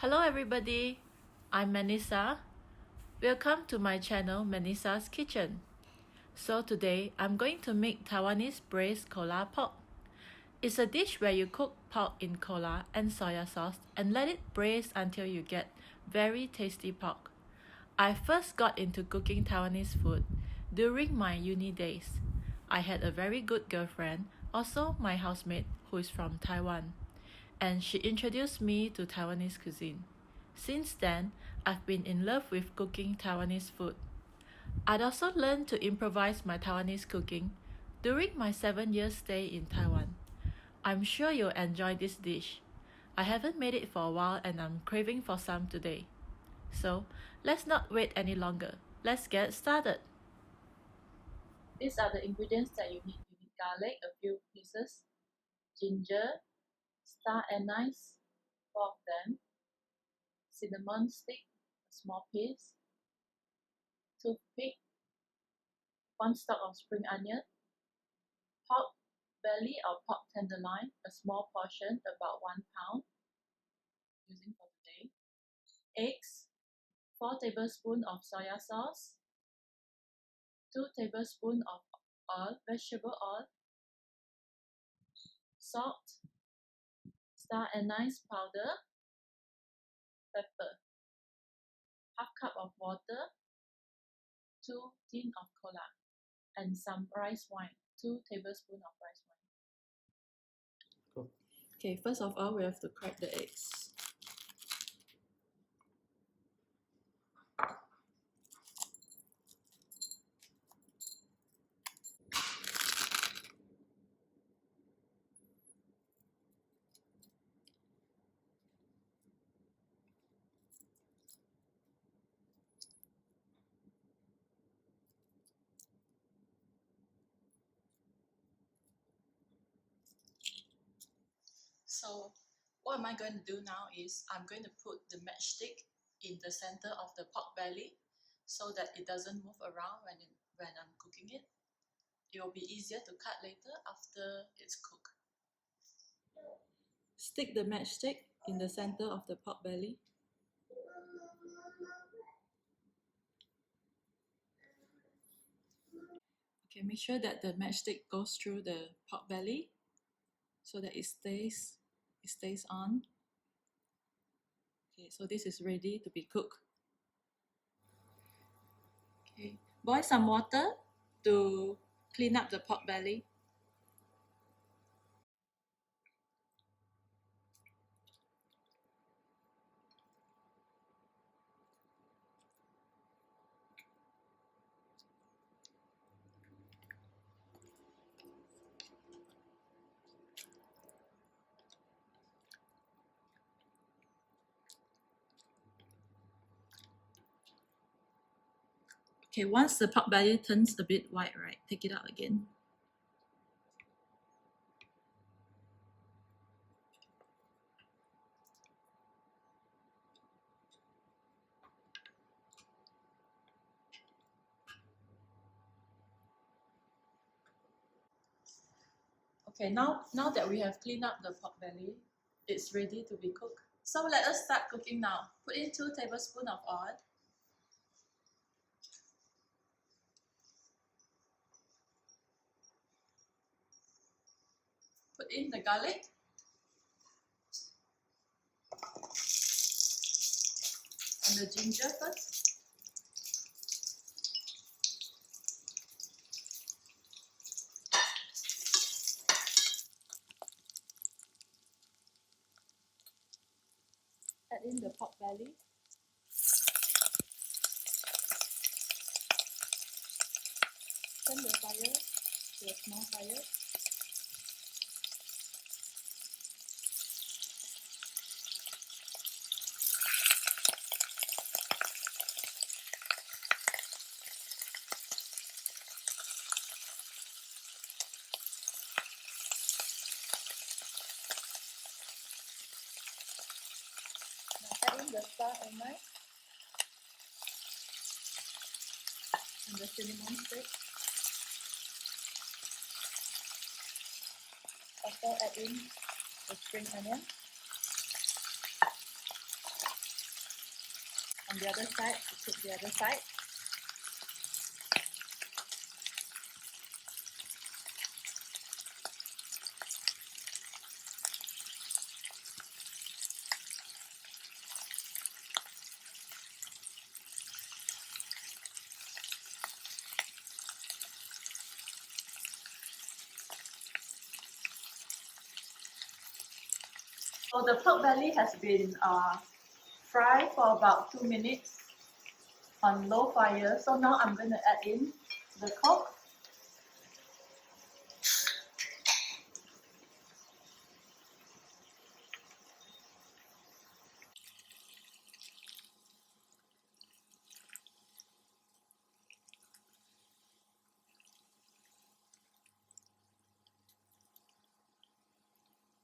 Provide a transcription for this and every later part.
Hello everybody, I'm Mennissa. Welcome to my channel Mennissa's Kitchen. So today I'm going to make Taiwanese braised cola pork. It's a dish where you cook pork in cola and soya sauce and let it braise until you get very tasty pork. I first got into cooking Taiwanese food during my uni days. I had a very good girlfriend, also my housemate who is from Taiwan, and she introduced me to Taiwanese cuisine. Since then, I've been in love with cooking Taiwanese food. I'd also learned to improvise my Taiwanese cooking during my 7-year stay in Taiwan. I'm sure you'll enjoy this dish. I haven't made it for a while and I'm craving for some today. So, let's not wait any longer. Let's get started. These are the ingredients that you need. You need garlic, a few pieces, ginger, star anise, 4 of them, cinnamon stick, a small piece, toothpick, 1 stalk of spring onion, pork belly or pork tenderloin, a small portion, about 1 pound, using for today, eggs, 4 tablespoons of soya sauce, 2 tablespoons of oil, vegetable oil, salt, star anise powder, pepper, half cup of water, 2 tins of cola, and some rice wine, 2 tablespoons of rice wine. Okay, first of all, we have to crack the eggs. So what am I going to do now is I'm going to put the matchstick in the center of the pork belly so that it doesn't move around when I'm cooking it. It will be easier to cut later after it's cooked. Stick the matchstick in the center of the pork belly. Okay, make sure that the matchstick goes through the pork belly so that it stays on. Okay, so this is ready to be cooked. Okay, boil some water to clean up the pork belly. Okay, once the pork belly turns a bit white, right, take it out again. Okay, now that we have cleaned up the pork belly, it's ready to be cooked. So let us start cooking now. Put in 2 tablespoons of oil. Put in the garlic. And the ginger first. Add in the pork belly. Turn the fire to a small fire. Now add in the star anise and the cinnamon stick. Also add in the spring onion. on the other side to cook the other side. So the pork belly has been fried for about 2 minutes on low fire. So now I'm going to add in the coke.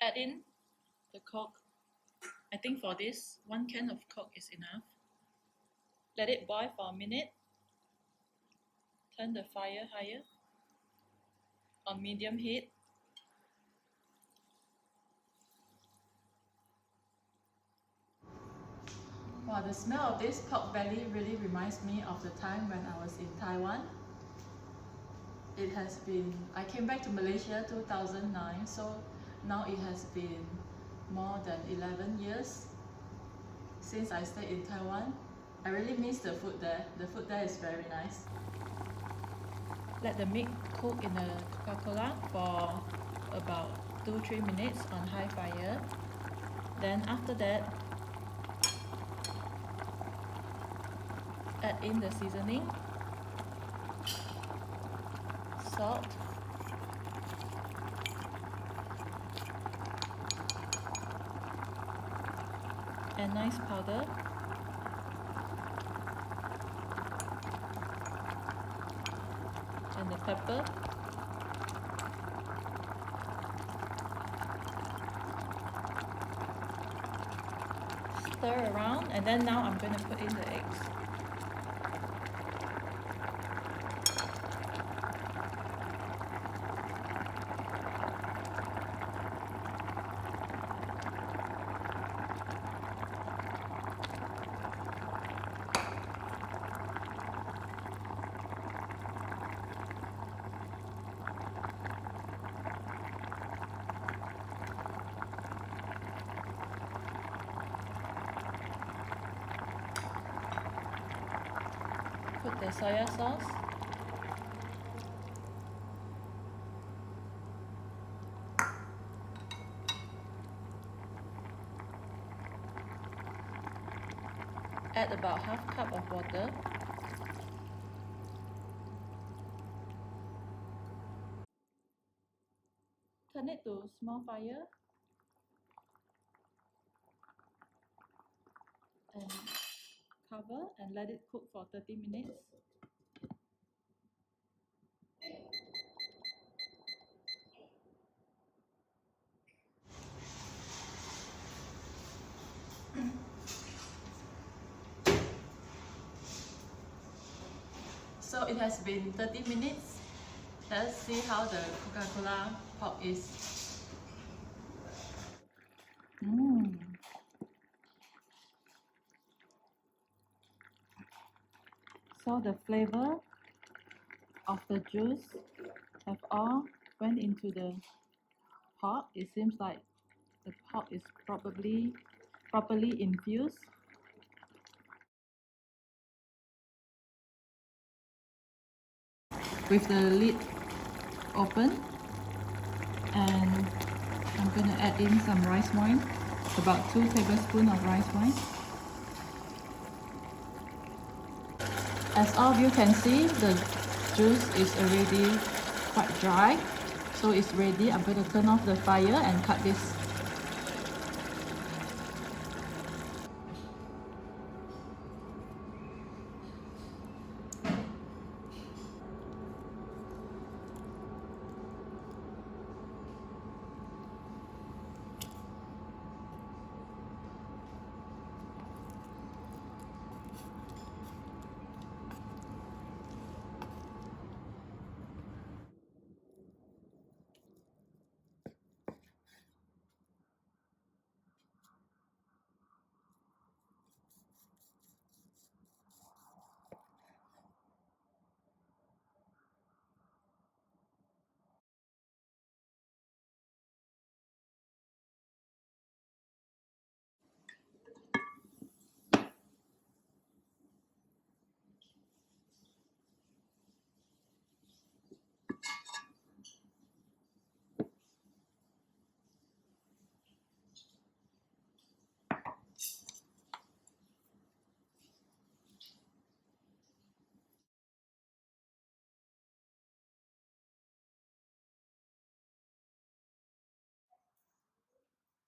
Add in the coke. I think for this, 1 can of coke is enough. Let it boil for a minute. Turn the fire higher on medium heat. Wow, the smell of this pork belly really reminds me of the time when I was in Taiwan. It has been, I came back to Malaysia 2009, so now it has been more than 11 years since I stayed in Taiwan. I really miss the food there. The food there is very nice. Let the meat cook in the Coca-Cola for about 2-3 minutes on high fire. Then after that, add in the seasoning, salt, anise powder, and the pepper. Stir around, and then now I'm going to put in the eggs. Put the soya sauce, add about half cup of water, turn it to small fire, and cover and let it cook for 30 minutes. So it has been 30 minutes. Let's see how the Coca-Cola pork is. So the flavor of the juice have all went into the pot. It seems like the pot is probably properly infused. With the lid open, and I'm going to add in some rice wine, about 2 tablespoons of rice wine. As all of you can see, the juice is already quite dry, so it's ready. I'm going to turn off the fire and cut this.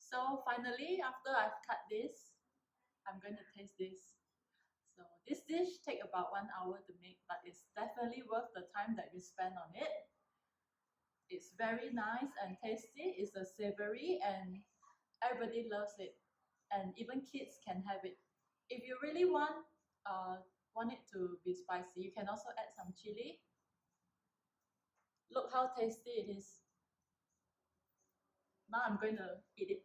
So finally, after I've cut this, I'm going to taste this. So this dish takes about 1 hour to make, but it's definitely worth the time that you spend on it. It's very nice and tasty. It's a savory and everybody loves it. And even kids can have it. If you really want it to be spicy, you can also add some chili. Look how tasty it is. Now I'm going to eat it.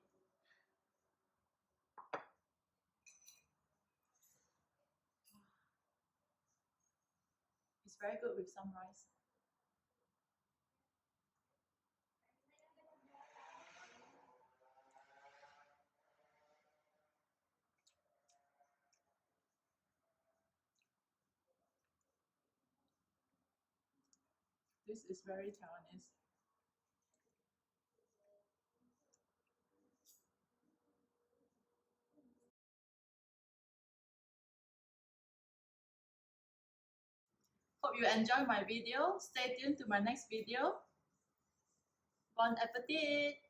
It's very good with some rice. This is very Taiwanese. Hope you enjoy my video. Stay tuned to my next video. Bon appetit!